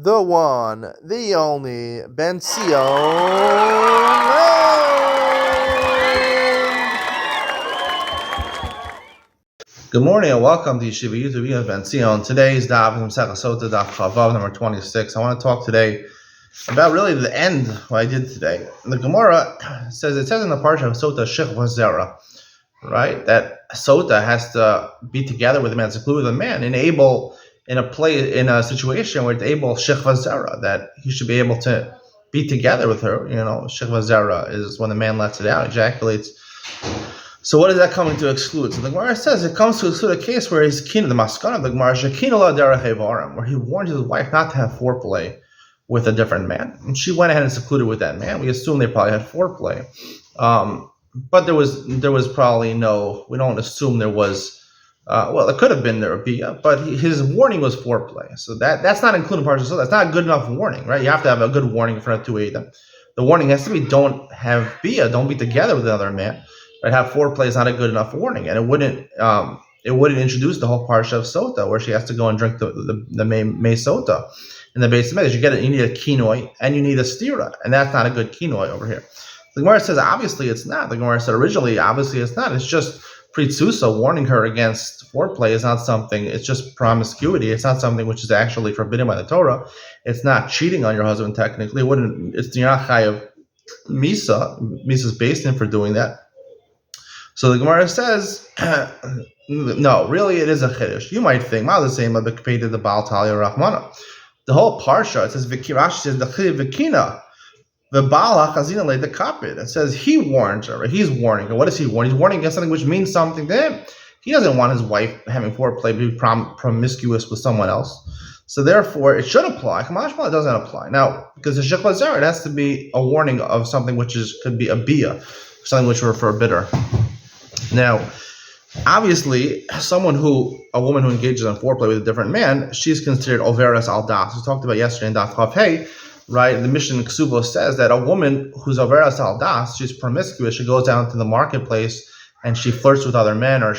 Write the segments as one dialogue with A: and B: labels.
A: the one, the only, Benzion. Good morning and welcome to Yeshiva YouTube Benzion. Today's daf from Sotah, daf Chavav number 26. I want to talk today about really the end what I did today. The Gemara says in the parsha of Sotah Shich Vazera, right? That Sotah has to be together with a man, secluded with a man, in a situation where it's able Shich Vazera, that he should be able to be together with her. You know, Shich Vazera is when the man lets it out, ejaculates. So what is that coming to exclude? So the Gemara says it comes to exclude a case where he's keen, the maskana of the Gemara, where he warned his wife not to have foreplay with a different man. And she went ahead and secluded with that man. We assume they probably had foreplay. But there was probably no, we don't assume there was, it could have been there, but his warning was foreplay. So that's not including partial, so that's not a good enough warning, right? You have to have a good warning in front of two Adam. The warning has to be don't have bia, don't be together with another man. Right? Have foreplay is not a good enough warning, and it wouldn't introduce the whole parsha of Sotah, where she has to go and drink the May Sotah in the base of Medrash. You need a kinoi and you need a stira, and that's not a good kinoi over here. The Gemara says obviously it's not. The Gemara said originally obviously it's not. It's just pritzusa, warning her against foreplay is not something. It's just promiscuity. It's not something which is actually forbidden by the Torah. It's not cheating on your husband technically. You're not chayav misa's based in for doing that. So the Gemara says, no, really it is a chiddush. You might think, the same the Baal Talia Rahmana. The whole parsha, it says, Rashi says, the Vikina, the Baal HaChazina laid the kapit. It says he warns her, right? He's warning her. What does he warn? He's warning against something which means something to him. He doesn't want his wife having foreplay, be promiscuous with someone else. So therefore, it should apply. Kamashma, it doesn't apply. Now, because the Shech Lazar, it has to be a warning of something which could be a bia, something which we're forbidden. Now, obviously, a woman who engages in foreplay with a different man, she's considered overas al das. We talked about yesterday in Daf Chav Hey, right? The Mishnah in Ksuvo says that a woman who's overas al das, she's promiscuous, she goes down to the marketplace and she flirts with other men, or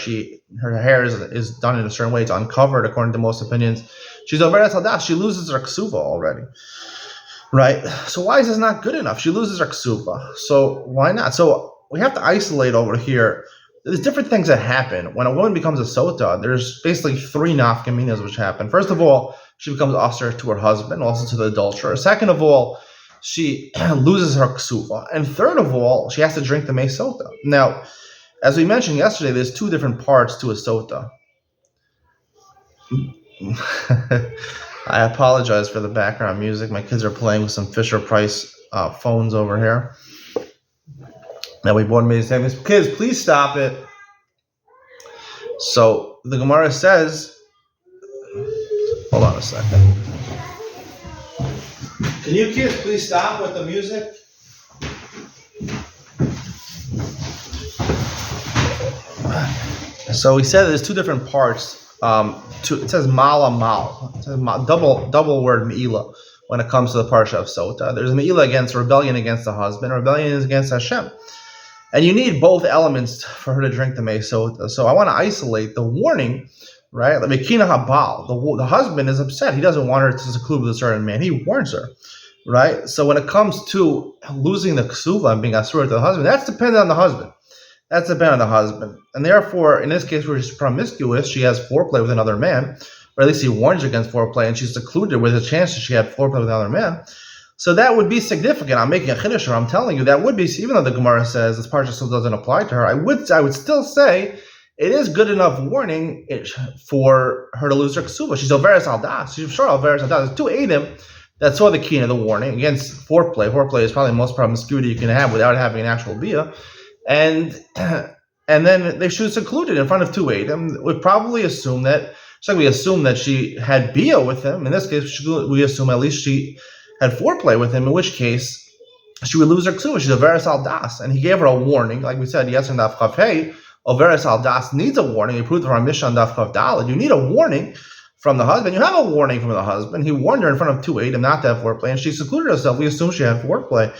A: her hair is done in a certain way, it's uncovered according to most opinions. She's overas al das, she loses her Ksuva already. Right? So why is this not good enough? She loses her Ksuva. So why not? So we have to isolate over here. There's different things that happen. When a woman becomes a Sotah, there's basically three nafkaminas which happen. First of all, she becomes usher to her husband, also to the adulterer. Second of all, she loses her ksufa. And third of all, she has to drink the May Sotah. Now, as we mentioned yesterday, there's two different parts to a Sotah. I apologize for the background music. My kids are playing with some Fisher-Price phones over here. Now we bought me saying, kids, please stop it. So the Gemara says, hold on a second. Can you kids please stop with the music? So we said there's two different parts. It says mala mal. It says double word meila when it comes to the parsha of Sotah. There's meila against rebellion against the husband. Rebellion is against Hashem. And you need both elements for her to drink the May Sotah. So I want to isolate the warning, right? The Mekina Habal, the husband is upset. He doesn't want her to seclude with a certain man. He warns her, right? So when it comes to losing the ksuva and being asur to the husband, that's dependent on the husband. That's dependent on the husband. And therefore, in this case where she's promiscuous, she has foreplay with another man, or at least he warns against foreplay, and she's secluded with a chance that she had foreplay with another man. So that would be significant. I'm making a chiddush. I'm telling you that would be, even though the Gemara says this parsha still doesn't apply to her, I would still say it is good enough warning for her to lose her ksuva. She's overas al das. She's sure overas al das. There's two Adam that saw the key in the warning against foreplay. Foreplay is probably the most promiscuity you can have without having an actual bia, and then they should secluded in front of two Adam. We probably assume that. So we assume that she had bia with him. In this case, we assume at least she had foreplay with him, in which case she would lose her ksuva. She's a veras al das, and he gave her a warning, like we said yesterday in Daf Chav Hey. A veras al das needs a warning. He proved from our mission on Daf Chav Daled. You need a warning from the husband. You have a warning from the husband. He warned her in front of two Adam not to have foreplay, and she secluded herself. We assume she had foreplay.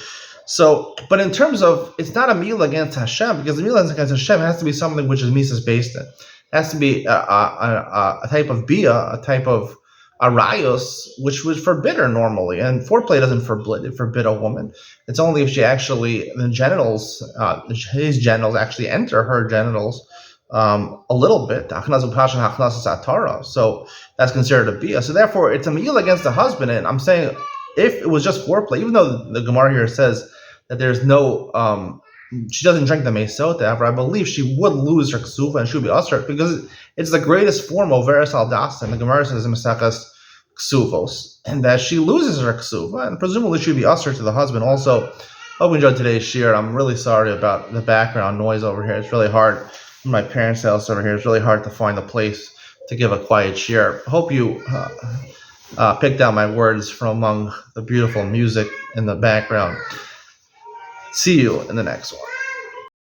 A: So, but in terms of, it's not a meal against Hashem, because the meal against Hashem has to be something which is Mises based in. It has to be a type of bia, a type of arayos, which would forbid her normally. And foreplay doesn't forbid a woman. It's only if she actually his genitals actually enter her genitals a little bit. So that's considered a bia. So therefore, it's a meal against the husband. And I'm saying, if it was just foreplay, even though the Gemara here says that there's no she doesn't drink the Sotah, I believe she would lose her ksuva and she would be usher because it's the greatest form of veres al das. And the Gemara says in Maseches ksuvos, and that she loses her ksuva, and presumably she'd be usher to the husband also. Hope you enjoyed today's shir. I'm really sorry about the background noise over here. It's really hard. My parents' house over here, it's really hard to find a place to give a quiet shir. Hope you picked out my words from among the beautiful music in the background. See you in the next one.